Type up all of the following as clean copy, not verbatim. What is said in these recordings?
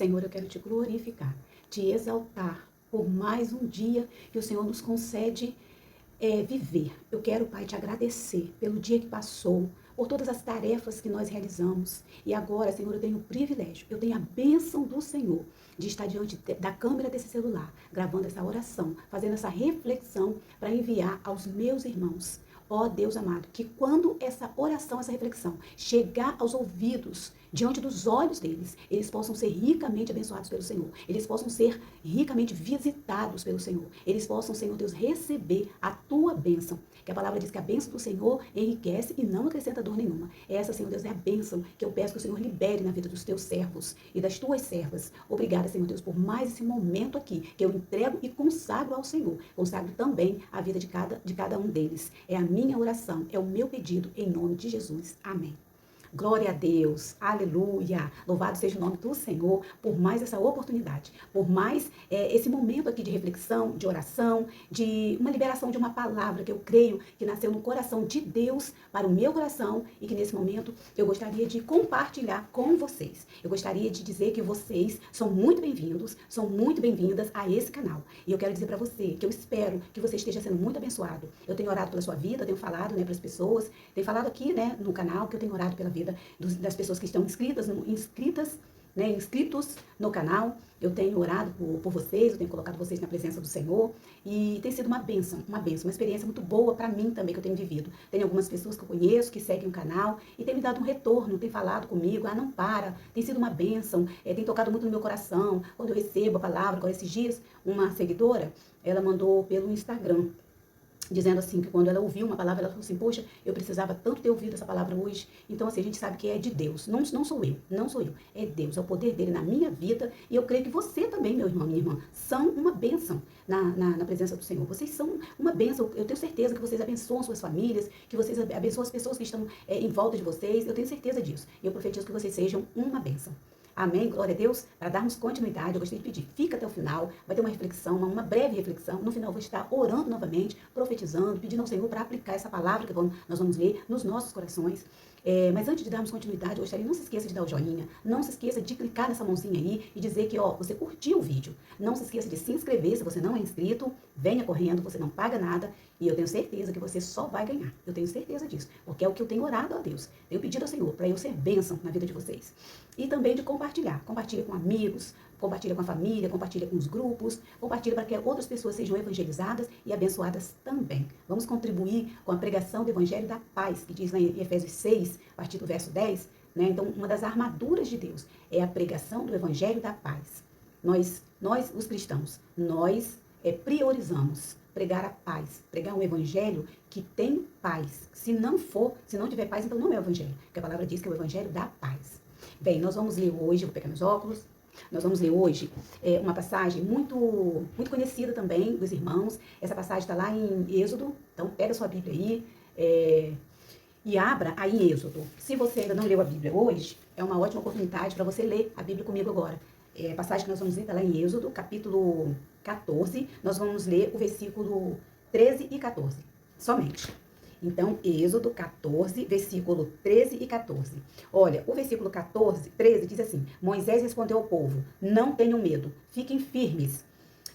Senhor, eu quero te glorificar, te exaltar por mais um dia que o Senhor nos concede viver. Eu quero, Pai, te agradecer pelo dia que passou, por todas as tarefas que nós realizamos. E agora, Senhor, eu tenho o privilégio, eu tenho a bênção do Senhor de estar diante da câmera desse celular, gravando essa oração, fazendo essa reflexão para enviar aos meus irmãos. Ó Deus amado, que quando essa oração, essa reflexão chegar aos ouvidos, diante dos olhos deles, eles possam ser ricamente abençoados pelo Senhor. Eles possam ser ricamente visitados pelo Senhor. Eles possam, Senhor Deus, receber a tua bênção. Que a palavra diz que a bênção do Senhor enriquece e não acrescenta dor nenhuma. Essa, Senhor Deus, é a bênção que eu peço que o Senhor libere na vida dos teus servos e das tuas servas. Obrigada, Senhor Deus, por mais esse momento aqui que eu entrego e consagro ao Senhor. Consagro também a vida de cada um deles. É a minha oração, é o meu pedido em nome de Jesus. Amém. Glória a Deus, aleluia, louvado seja o nome do Senhor por mais essa oportunidade, por mais esse momento aqui de reflexão, de oração, de uma liberação de uma palavra que eu creio que nasceu no coração de Deus para o meu coração e que nesse momento eu gostaria de compartilhar com vocês. Eu gostaria de dizer que vocês são muito bem-vindos, são muito bem-vindas a esse canal. E eu quero dizer para você que eu espero que você esteja sendo muito abençoado. Eu tenho orado pela sua vida, eu tenho falado para as pessoas, tenho falado aqui no canal que eu tenho orado pela vida das pessoas que estão inscritos no canal. Eu tenho orado por vocês, eu tenho colocado vocês na presença do Senhor e tem sido uma bênção, uma experiência muito boa para mim também que eu tenho vivido. Tem algumas pessoas que eu conheço, que seguem o canal e tem me dado um retorno, tem falado comigo, não para, tem sido uma bênção, tem tocado muito no meu coração, quando eu recebo a palavra. Agora esses dias, uma seguidora, ela mandou pelo Instagram, dizendo assim, que quando ela ouviu uma palavra, ela falou assim, poxa, eu precisava tanto ter ouvido essa palavra hoje. Então, assim, a gente sabe que é de Deus, não sou eu, é Deus, é o poder dele na minha vida, e eu creio que você também, meu irmão, minha irmã, são uma bênção na presença do Senhor. Vocês são uma bênção, eu tenho certeza que vocês abençoam suas famílias, que vocês abençoam as pessoas que estão em volta de vocês, eu tenho certeza disso, e eu profetizo que vocês sejam uma bênção. Amém? Glória a Deus. Para darmos continuidade, eu gostaria de pedir, fica até o final, vai ter uma reflexão, uma breve reflexão. No final eu vou estar orando novamente, profetizando, pedindo ao Senhor para aplicar essa palavra que nós vamos ler nos nossos corações. Mas antes de darmos continuidade, eu gostaria, não se esqueça de dar o joinha, não se esqueça de clicar nessa mãozinha aí e dizer que você curtiu o vídeo. Não se esqueça de se inscrever, se você não é inscrito, venha correndo, você não paga nada e eu tenho certeza que você só vai ganhar. Eu tenho certeza disso, porque é o que eu tenho orado a Deus. Tenho pedido ao Senhor para eu ser bênção na vida de vocês. E também de compartilhar. Compartilha com amigos, compartilha com a família, compartilha com os grupos, compartilha para que outras pessoas sejam evangelizadas e abençoadas também. Vamos contribuir com a pregação do Evangelho da Paz, que diz lá em Efésios 6, a partir do verso 10, né? Então, uma das armaduras de Deus é a pregação do Evangelho da Paz. Nós os cristãos, nós priorizamos pregar a paz, pregar um evangelho que tem paz. Se não tiver paz, então não é o evangelho, porque a palavra diz que é o evangelho da paz. Bem, nós vamos ler hoje, vou pegar meus óculos, nós vamos ler hoje uma passagem muito, muito conhecida também dos irmãos. Essa passagem está lá em Êxodo, então pega sua Bíblia aí e abra aí em Êxodo. Se você ainda não leu a Bíblia hoje, é uma ótima oportunidade para você ler a Bíblia comigo agora. A passagem que nós vamos ler está lá em Êxodo, capítulo 14, nós vamos ler o versículo 13 e 14, somente. Então, Êxodo 14, versículo 13 e 14. Olha, o versículo 13 diz assim, Moisés respondeu ao povo, não tenham medo, fiquem firmes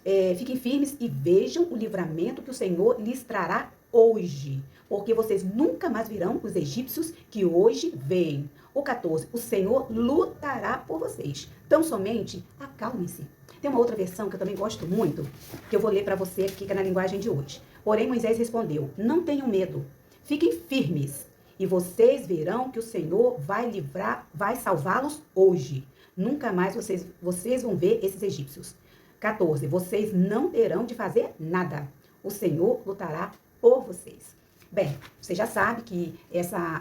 e vejam o livramento que o Senhor lhes trará hoje, porque vocês nunca mais virão os egípcios que hoje vêm. O 14, o Senhor lutará por vocês. Tão somente acalmem-se. Tem uma outra versão que eu também gosto muito, que eu vou ler para você aqui, que é na linguagem de hoje. Porém, Moisés respondeu, não tenham medo, fiquem firmes, e vocês verão que o Senhor vai salvá-los hoje. Nunca mais vocês vão ver esses egípcios. 14, vocês não terão de fazer nada. O Senhor lutará por vocês. Bem, você já sabe que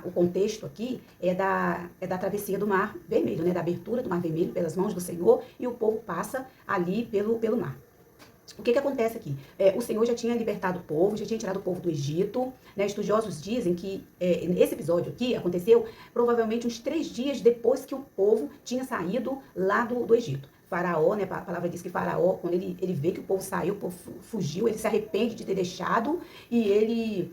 o contexto aqui é da travessia do Mar Vermelho, né? Da abertura do Mar Vermelho pelas mãos do Senhor e o povo passa ali pelo mar. O que acontece aqui? O Senhor já tinha libertado o povo, já tinha tirado o povo do Egito, né? Estudiosos dizem que esse episódio aqui aconteceu provavelmente uns 3 dias depois que o povo tinha saído lá do Egito. Faraó, né, a palavra diz que Faraó, quando ele vê que o povo saiu, o povo fugiu, ele se arrepende de ter deixado e ele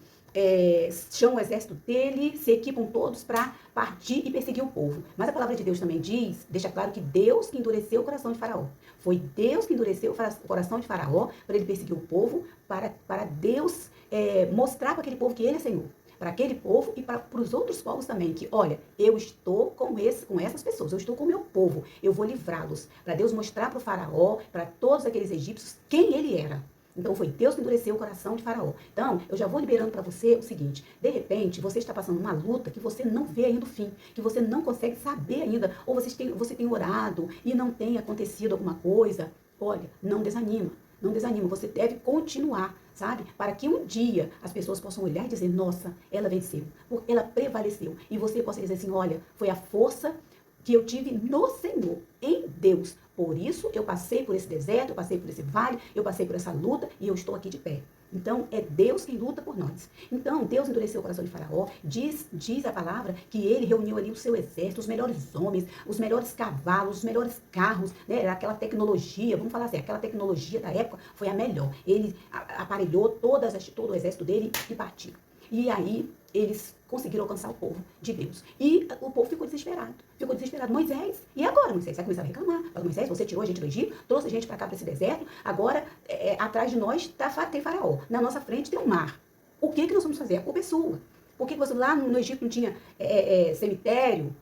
chamam o exército dele, se equipam todos para partir e perseguir o povo. Mas a palavra de Deus também diz, deixa claro que Deus que endureceu o coração de Faraó. Foi Deus que endureceu o coração de Faraó para ele perseguir o povo, para Deus mostrar para aquele povo que ele é Senhor. Para aquele povo e para os outros povos também, que olha, eu estou com essas pessoas, eu estou com o meu povo, eu vou livrá-los. Para Deus mostrar para o Faraó, para todos aqueles egípcios, quem ele era. Então, foi Deus que endureceu o coração de Faraó. Então, eu já vou liberando para você o seguinte, de repente, você está passando uma luta que você não vê ainda o fim, que você não consegue saber ainda, ou você tem orado e não tem acontecido alguma coisa. Olha, não desanima, não desanima, você deve continuar, sabe? Para que um dia as pessoas possam olhar e dizer, nossa, ela venceu, ela prevaleceu. E você possa dizer assim, olha, foi a força que eu tive no Senhor, em Deus. Por isso eu passei por esse deserto, eu passei por esse vale, eu passei por essa luta e eu estou aqui de pé. Então, é Deus quem luta por nós. Então, Deus endureceu o coração de Faraó. Diz a palavra que ele reuniu ali o seu exército, os melhores homens, os melhores cavalos, os melhores carros, né? Aquela tecnologia, vamos falar assim, aquela tecnologia da época foi a melhor. Ele aparelhou todo o exército dele e partiu. E aí, eles conseguiram alcançar o povo de Deus. E o povo ficou desesperado. Ficou desesperado. Moisés, e agora, Moisés? Vai começar a reclamar. Fala, Moisés, você tirou a gente do Egito, trouxe a gente para cá, para esse deserto, agora, atrás de nós tem Faraó. Na nossa frente tem um mar. O que nós vamos fazer? A culpa é sua. Por que você lá no Egito não tinha cemitério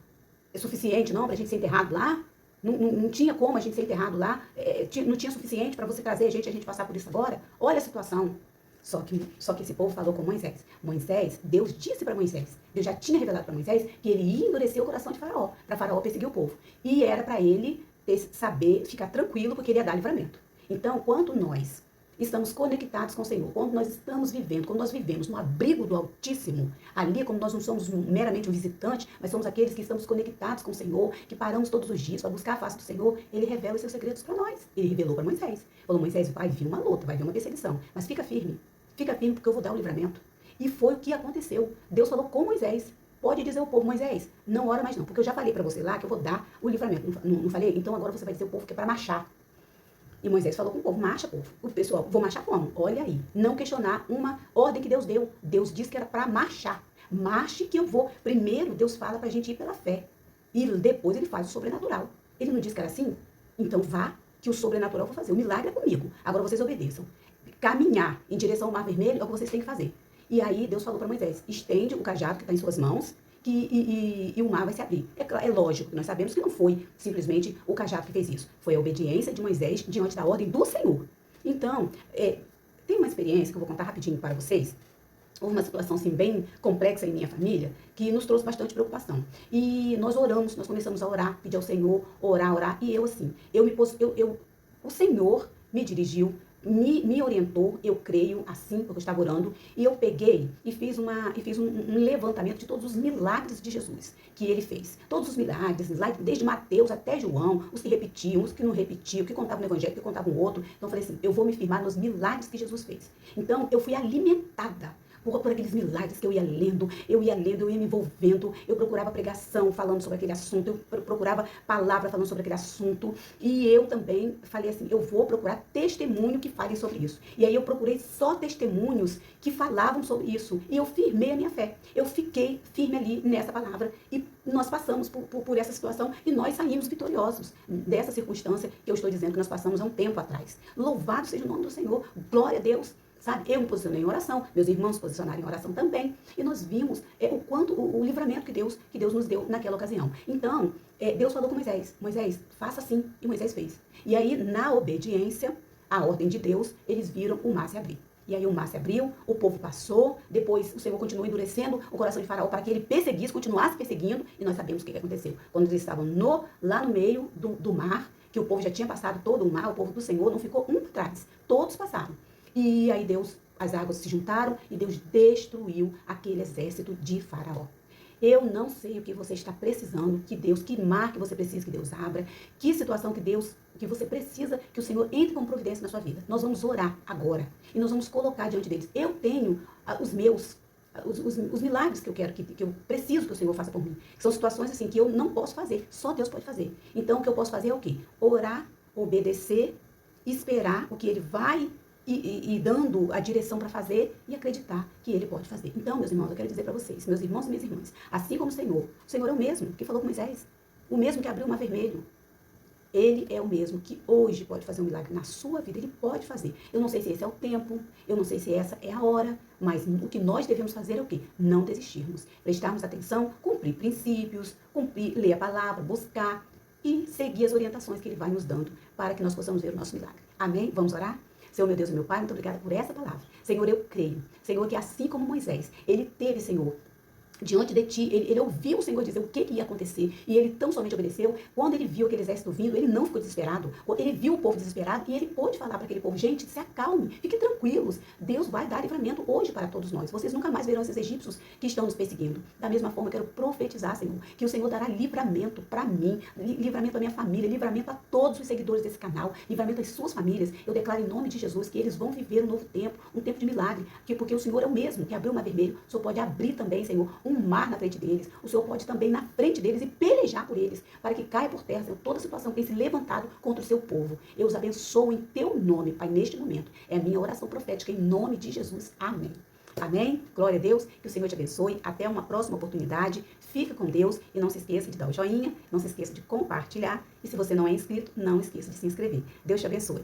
suficiente, não, para a gente ser enterrado lá? Não tinha como a gente ser enterrado lá? Não tinha suficiente para você trazer a gente passar por isso agora? Olha a situação. Só que esse povo falou com Moisés. Deus disse para Moisés, Deus já tinha revelado para Moisés que ele ia endurecer o coração de Faraó, para Faraó perseguir o povo. E era para ele saber, ficar tranquilo, porque ele ia dar livramento. Então, quando nós estamos conectados com o Senhor, quando nós estamos vivendo, quando nós vivemos no abrigo do Altíssimo, ali como nós não somos meramente um visitante, mas somos aqueles que estamos conectados com o Senhor, que paramos todos os dias para buscar a face do Senhor, ele revela os seus segredos para nós. Ele revelou para Moisés. Falou, Moisés, vai vir uma luta, vai vir uma perseguição, mas fica firme porque eu vou dar o livramento. E foi o que aconteceu. Deus falou com Moisés. Pode dizer ao povo, Moisés, não ora mais não, porque eu já falei para você lá que eu vou dar o livramento. Não falei? Então agora você vai dizer ao povo que é para marchar. E Moisés falou com o povo, marcha, povo. O pessoal, vou marchar como? Olha aí, não questionar uma ordem que Deus deu. Deus disse que era para marchar. Marche que eu vou. Primeiro, Deus fala para a gente ir pela fé. E depois ele faz o sobrenatural. Ele não disse que era assim? Então vá, que o sobrenatural eu vou fazer. O milagre é comigo. Agora vocês obedeçam. Caminhar em direção ao Mar Vermelho é o que vocês têm que fazer. E aí Deus falou para Moisés, estende o cajado que está em suas mãos e o mar vai se abrir. É lógico que nós sabemos que não foi simplesmente o cajado que fez isso. Foi a obediência de Moisés diante da ordem do Senhor. Então, tem uma experiência que eu vou contar rapidinho para vocês. Houve uma situação assim, bem complexa em minha família, que nos trouxe bastante preocupação. E nós oramos, nós começamos a orar, pedir ao Senhor, orar. E eu assim, o Senhor me dirigiu, me orientou, eu creio, assim, porque eu estava orando, e eu peguei e fiz um levantamento de todos os milagres de Jesus que ele fez. Todos os milagres, desde Mateus até João, os que repetiam, os que não repetiam, que contavam no evangelho, que contavam o outro. Então eu falei assim, eu vou me firmar nos milagres que Jesus fez. Então eu fui alimentada por aqueles milagres que eu ia lendo, eu ia me envolvendo, eu procurava pregação falando sobre aquele assunto, eu procurava palavra falando sobre aquele assunto, e eu também falei assim, eu vou procurar testemunho que falem sobre isso. E aí eu procurei só testemunhos que falavam sobre isso, e eu firmei a minha fé, eu fiquei firme ali nessa palavra, e nós passamos por essa situação, e nós saímos vitoriosos dessa circunstância que eu estou dizendo que nós passamos há um tempo atrás. Louvado seja o nome do Senhor, glória a Deus. Sabe, eu me posicionei em oração, meus irmãos se posicionaram em oração também, e nós vimos o livramento que Deus nos deu naquela ocasião. Então, Deus falou com Moisés, faça assim, e Moisés fez. E aí, na obediência à ordem de Deus, eles viram o mar se abrir. E aí o mar se abriu, o povo passou, depois o Senhor continuou endurecendo o coração de Faraó para que ele perseguisse, continuasse perseguindo, e nós sabemos o que aconteceu. Quando eles estavam lá no meio do mar, que o povo já tinha passado todo o mar, o povo do Senhor não ficou um para trás, todos passaram. E aí as águas se juntaram e Deus destruiu aquele exército de Faraó. Eu não sei o que você está precisando, que mar que você precisa que Deus abra, que situação que você precisa que o Senhor entre com providência na sua vida. Nós vamos orar agora e nós vamos colocar diante deles. Eu tenho os milagres que eu quero, que eu preciso que o Senhor faça por mim. São situações assim que eu não posso fazer, só Deus pode fazer. Então o que eu posso fazer é o quê? Orar, obedecer, esperar o que Ele vai e dando a direção para fazer e acreditar que ele pode fazer. Então, meus irmãos, eu quero dizer para vocês, meus irmãos e minhas irmãs, assim como o Senhor é o mesmo que falou com Moisés, o mesmo que abriu o mar vermelho. Ele é o mesmo que hoje pode fazer um milagre na sua vida, ele pode fazer. Eu não sei se esse é o tempo, eu não sei se essa é a hora, mas o que nós devemos fazer é o quê? Não desistirmos, prestarmos atenção, cumprir princípios, ler a palavra, buscar e seguir as orientações que ele vai nos dando para que nós possamos ver o nosso milagre. Amém? Vamos orar? Senhor, meu Deus e meu Pai, muito obrigada por essa palavra. Senhor, eu creio. Senhor, que assim como Moisés, ele teve, Senhor, diante de ti, ele ouviu o Senhor dizer o que ia acontecer, e ele tão somente obedeceu. Quando ele viu aquele exército vindo, ele não ficou desesperado. Ele viu o povo desesperado e ele pôde falar para aquele povo: gente, se acalme, fiquem tranquilos, Deus vai dar livramento hoje para todos nós. Vocês nunca mais verão esses egípcios que estão nos perseguindo. Da mesma forma, eu quero profetizar, Senhor, que o Senhor dará livramento para mim, livramento à minha família, livramento a todos os seguidores desse canal, livramento às suas famílias. Eu declaro em nome de Jesus que eles vão viver um novo tempo, um tempo de milagre, porque o Senhor é o mesmo que abriu o mar vermelho. O Senhor pode abrir também, Senhor, um mar na frente deles. O Senhor pode também na frente deles e pelejar por eles, para que caia por terra, Senhor, toda situação que tem se levantado contra o seu povo. Eu os abençoo em teu nome, Pai, neste momento. É a minha oração profética em nome de Jesus. Amém. Amém? Glória a Deus, que o Senhor te abençoe. Até uma próxima oportunidade. Fica com Deus e não se esqueça de dar o joinha, não se esqueça de compartilhar. E se você não é inscrito, não esqueça de se inscrever. Deus te abençoe.